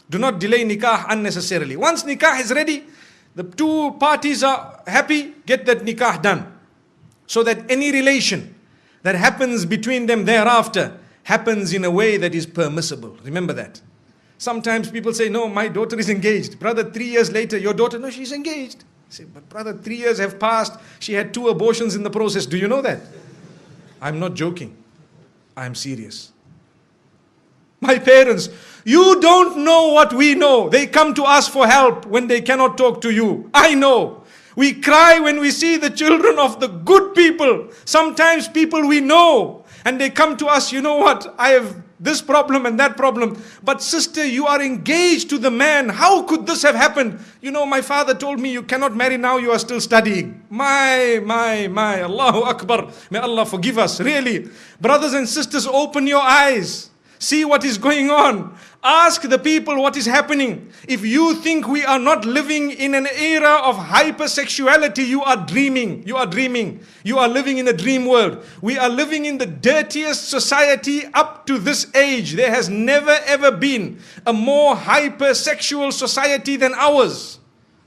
Do not delay nikah unnecessarily. Once nikah is ready, the two parties are happy, get that nikah done. So that any relation that happens between them thereafter happens in a way that is permissible. Remember that. Sometimes people say, no, my daughter is engaged. Brother, 3 years later, your daughter, no, she's engaged. I say, but brother, 3 years have passed. She had 2 abortions in the process. Do you know that? I'm not joking. I'm serious. My parents, you don't know what we know. They come to us for help when they cannot talk to you. I know. We cry when we see the children of the good people. Sometimes people we know. And they come to us, you know what, I have this problem and that problem. But sister, you are engaged to the man. How could this have happened? You know, my father told me you cannot marry now, you are still studying. My, Allahu Akbar. May Allah forgive us, really. Brothers and sisters, open your eyes. See what is going on. Ask the people what is happening. If you think we are not living in an era of hypersexuality, you are dreaming. You are dreaming. You are living in a dream world. We are living in the dirtiest society up to this age. There has never ever been a more hypersexual society than ours.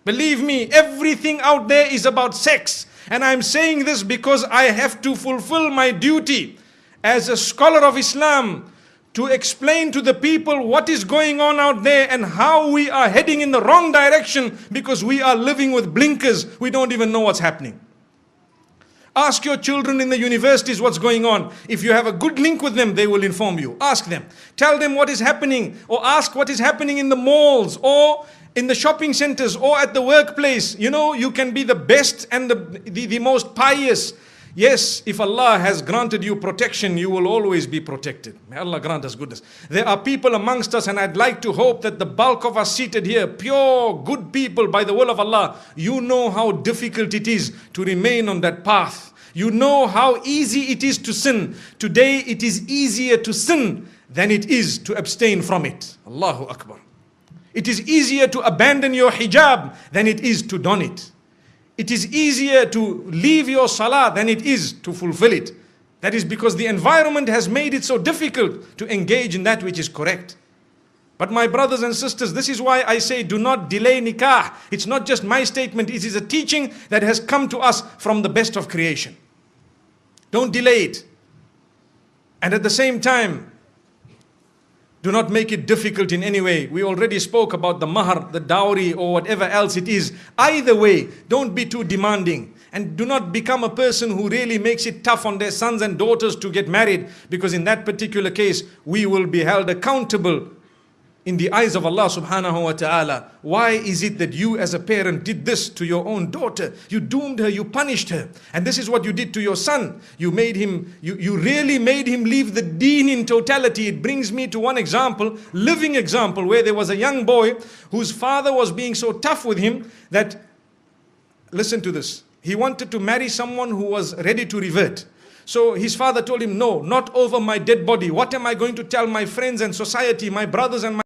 Believe me, everything out there is about sex. And I'm saying this because I have to fulfill my duty as a scholar of Islam, to explain to the people what is going on out there and how we are heading in the wrong direction because we are living with blinkers. We don't even know what's happening. Ask your children in the universities what's going on. If you have a good link with them, they will inform you. Ask them. Tell them what is happening, or ask what is happening in the malls or in the shopping centers or at the workplace. You know, you can be the best and the most pious. Yes, if Allah has granted you protection, you will always be protected. May Allah grant us goodness. There are people amongst us, and I'd like to hope that the bulk of us seated here, pure, good people by the will of Allah, you know how difficult it is to remain on that path. You know how easy it is to sin. Today it is easier to sin than it is to abstain from it. Allahu Akbar. It is easier to abandon your hijab than it is to don it. It is easier to leave your salah than it is to fulfill it. That is because the environment has made it so difficult to engage in that which is correct. But my brothers and sisters, this is why I say do not delay nikah. It's not just my statement, it is a teaching that has come to us from the best of creation. Don't delay it. And at the same time, do not make it difficult in any way. We already spoke about the mahar, the dowry, or whatever else it is. Either way, don't be too demanding. And do not become a person who really makes it tough on their sons and daughters to get married. Because in that particular case, we will be held accountable in the eyes of Allah subhanahu wa ta'ala. Why is it that you as a parent did this to your own daughter? You doomed her, you punished her. And this is what you did to your son. You made him, you really made him leave the deen in totality. It brings me to one example, living example, where there was a young boy whose father was being so tough with him that, listen to this, he wanted to marry someone who was ready to revert. So his father told him, no, not over my dead body. What am I going to tell my friends and society, my brothers and my